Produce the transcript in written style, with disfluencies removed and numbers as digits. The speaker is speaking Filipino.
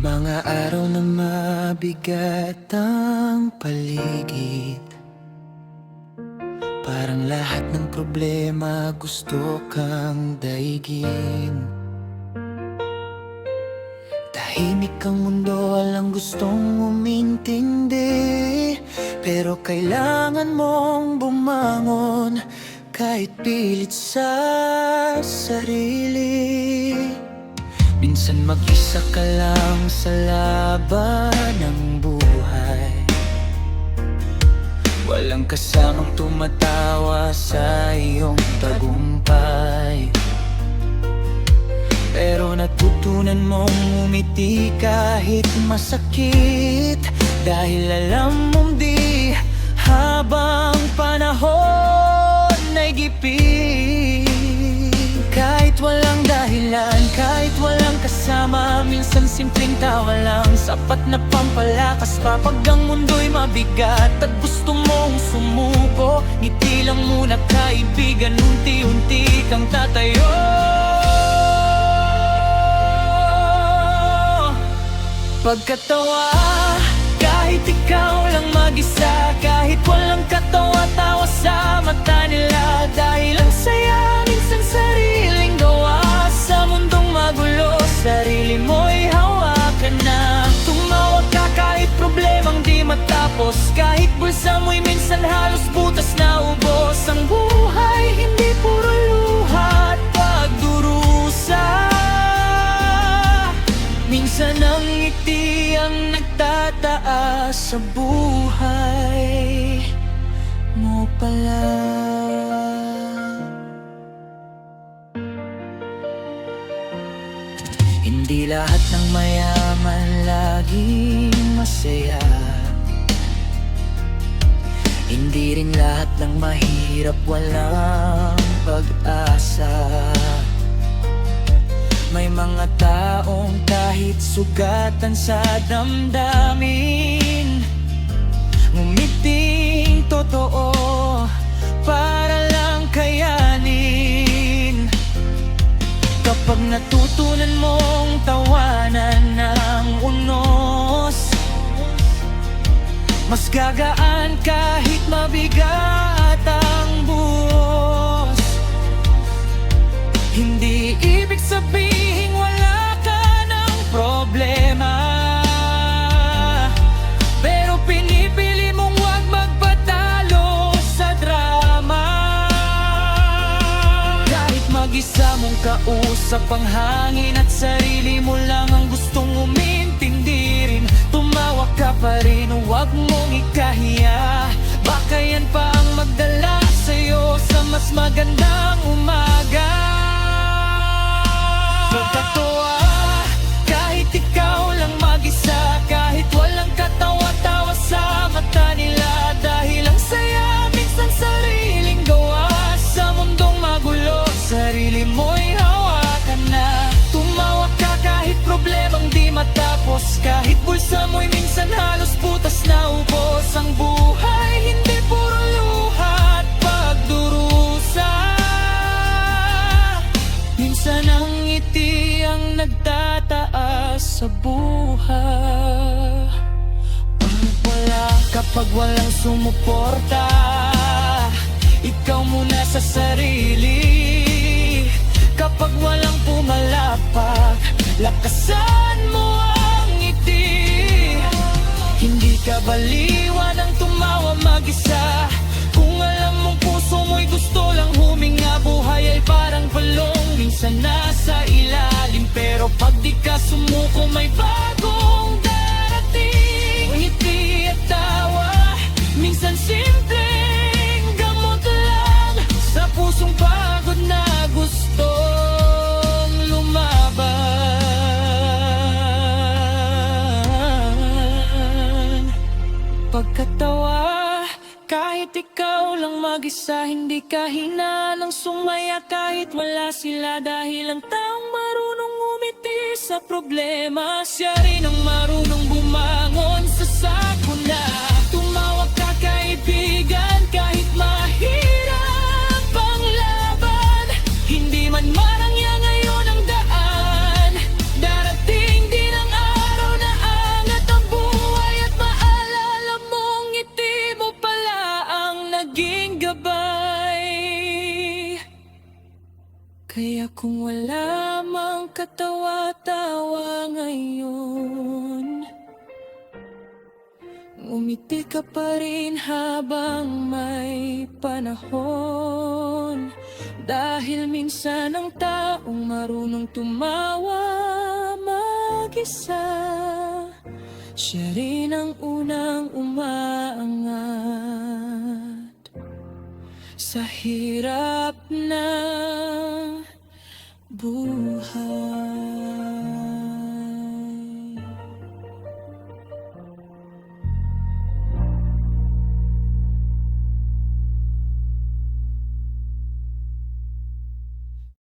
Mga araw na mabigat ang paligid, parang lahat ng problema gusto kang daigin. Tahimik ang mundo, walang gustong umintindi, pero kailangan mong bumangon kahit pilit sa sarili. Minsan mag-isa ka lang sa laban ng buhay, walang kasamang tumatawa sa iyong tagumpay. Pero natutunan mong umiti kahit masakit, dahil alam mong di habang panahon ay gipit. Kahit walang dahilan, kahit walang kasama, minsan simpleng tawa lang sapat na pampalakas pa pag ang mundo'y mabigat at gusto mong sumuko. Ngiti lang muna kaibigan, unti-unti kang tatayo. Pagkatawa, kahit ikaw lang mag-isa, kahit walang katawa-tawa sa mata nila, dahil ang saya minsan sariling gawa. Sa mundong magulo, sarili mo'y hawakan na. Tumawa ka kahit problemang di matapos, kahit bulsa mo'y minsan halos butas na ubos. Ang buhay hindi puro luha at pagdurusa, minsan ang ngiti ang nagtataas sa buhay mo pala. Hindi lahat ng mayaman laging masaya, hindi rin lahat ng mahirap walang pag-asa. May mga taong kahit sugatan sa damdamin, ngumiting totoo para lang kayanin. Kapag natutunan mong tawanan ng unos, mas gagaan kahit mabigat ang buhos. Hindi ibig sabihin wala ka ng problema, pero pinipili mong huwag magpatalo sa drama. Kahit mag-isa mong kausap ang hangin at sarili mo lang ang gustong umintindi rin, tumawa ka pa rin, huwag mong ikahiya. Baka yan pa ang magdala sa'yo sa mas magandang umaga. Pagkatawa, kahit ikaw lang mag-isa, kahit walang katawa-tawa sa mata nila, dahil ang saya minsan sariling gawa. Sa mundong magulo, sarili mo'y hawakan na. Tumawa ka kahit problemang di matapos, kahit bulsa mo'y minsan halos butas na ubos. Ang buhay hindi puro luha at pagdurusa, minsan ang ngiti ang nagtataas sa buhay. Kapag walang sumuporta, ikaw muna sa sarili. Kapag walang pumalakpak, lakasan mo ang ngiti. Hindi ka baliwan ang tumawa mag-isa, kung alam mong puso mo'y gusto lang huminga. Buhay ay parang balong, minsan nasa ilalim, pero pag di ka sumuko may bagong darating. Ngiti at tawa, minsan simpleng gamot lang sa pusong pagod na gustong lumaban. Pagkatawa, kahit ikaw lang mag-isa, hindi ka hinanang sumaya kahit wala sila, dahil ang taong marunong umiti sa problema, siya rin ang marunong bumangon sa sakuna. Tumawa ka kaibigan kahit mahirap ang laban, hindi man marangya ngayon ang daan, darating din ang araw magkatawa-tawa ngayon. Ngumiti ka pa rin habang may panahon. Dahil minsan ang taong marunong tumawa mag-isa, siya rin ang unang umaangat sa hirap ng buhay.